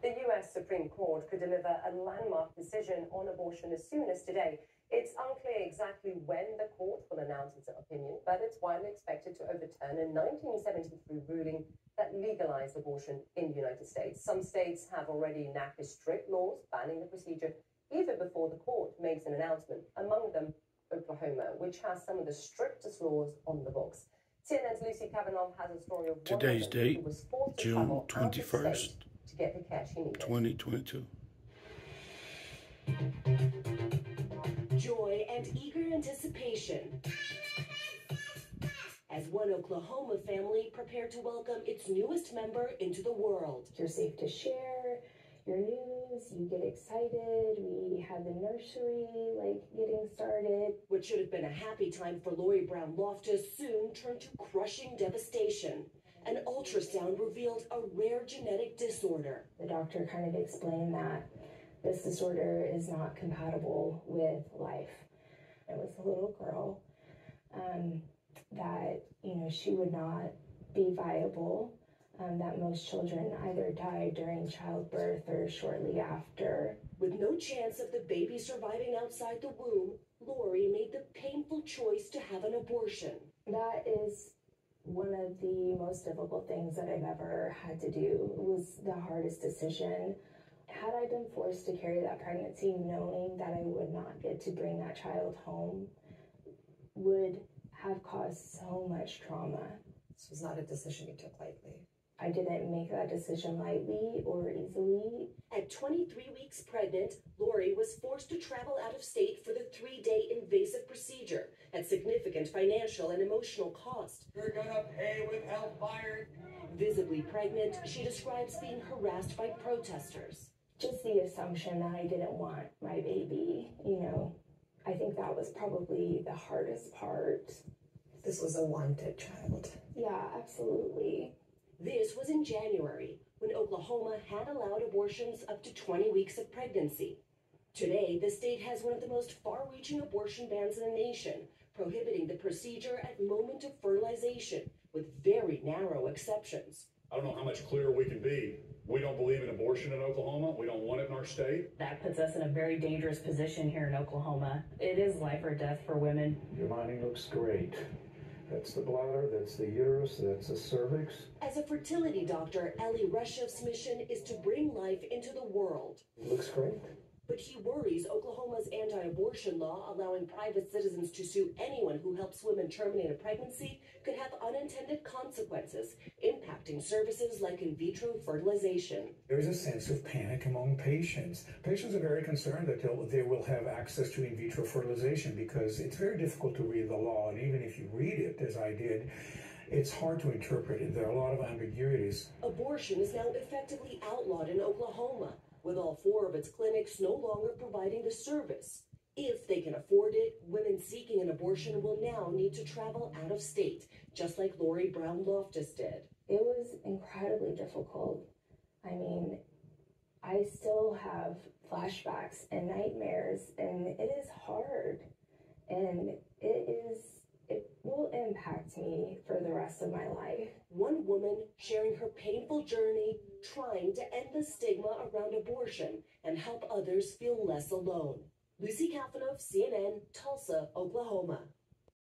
The U.S. Supreme Court could deliver a landmark decision on abortion as soon as today. It's unclear exactly when the court will announce its opinion, but it's widely expected to overturn a 1973 ruling that legalized abortion in the United States. Some states have already enacted strict laws banning the procedure even before the court makes an announcement, among them Oklahoma, which has some of the strictest laws on the books. CNN's Lucy Kavanaugh has a story of today's date, who was forced to June travel out of 21st, state to get the care she needed. 2022. Joy and eager anticipation as one Oklahoma family prepared to welcome its newest member into the world. You're safe to share your news, you get excited, we had the nursery getting started. What should have been a happy time for Lori Brown Loftus soon turned to crushing devastation. An ultrasound revealed a rare genetic disorder. The doctor kind of explained that this disorder is not compatible with life. It was a little girl that, she would not be viable, that most children either die during childbirth or shortly after. With no chance of the baby surviving outside the womb, Lori made the painful choice to have an abortion. That is one of the most difficult things that I've ever had to do. It was the hardest decision. Had I been forced to carry that pregnancy knowing that I would not get to bring that child home would have caused so much trauma. This was not a decision you took lightly. I didn't make that decision lightly or easily. At 23 weeks pregnant, Lori was forced to travel out of state for the 3-day invasive procedure at significant financial and emotional cost. You're gonna pay with hellfire. Visibly pregnant, she describes being harassed by protesters. Just the assumption that I didn't want my baby, I think that was probably the hardest part. This was a wanted child. Yeah, absolutely. This was in January, when Oklahoma had allowed abortions up to 20 weeks of pregnancy. Today, the state has one of the most far-reaching abortion bans in the nation, prohibiting the procedure at moment of fertilization, with very narrow exceptions. I don't know how much clearer we can be. We don't believe in abortion in Oklahoma. We don't want it in our state. That puts us in a very dangerous position here in Oklahoma. It is life or death for women. Your lining looks great. That's the bladder, that's the uterus, that's the cervix. As a fertility doctor, Ellie Reshev's mission is to bring life into the world. Looks great. But he worries Oklahoma's anti-abortion law, allowing private citizens to sue anyone who helps women terminate a pregnancy, could have unintended consequences, impacting services like in vitro fertilization. There is a sense of panic among patients. Patients are very concerned that they will have access to in vitro fertilization because it's very difficult to read the law, and even if you read it, as I did, it's hard to interpret it. There are a lot of ambiguities. Abortion is now effectively outlawed in Oklahoma, with all 4 of its clinics no longer providing the service. If they can afford it, women seeking an abortion will now need to travel out of state, just like Lori Brown Loftus did. It was incredibly difficult. I still have flashbacks and nightmares, and it is hard, and it will impact me for the rest of my life. One woman sharing her painful journey, trying to end the stigma around abortion and help others feel less alone. Lucy Kavanaugh, CNN, Tulsa, Oklahoma.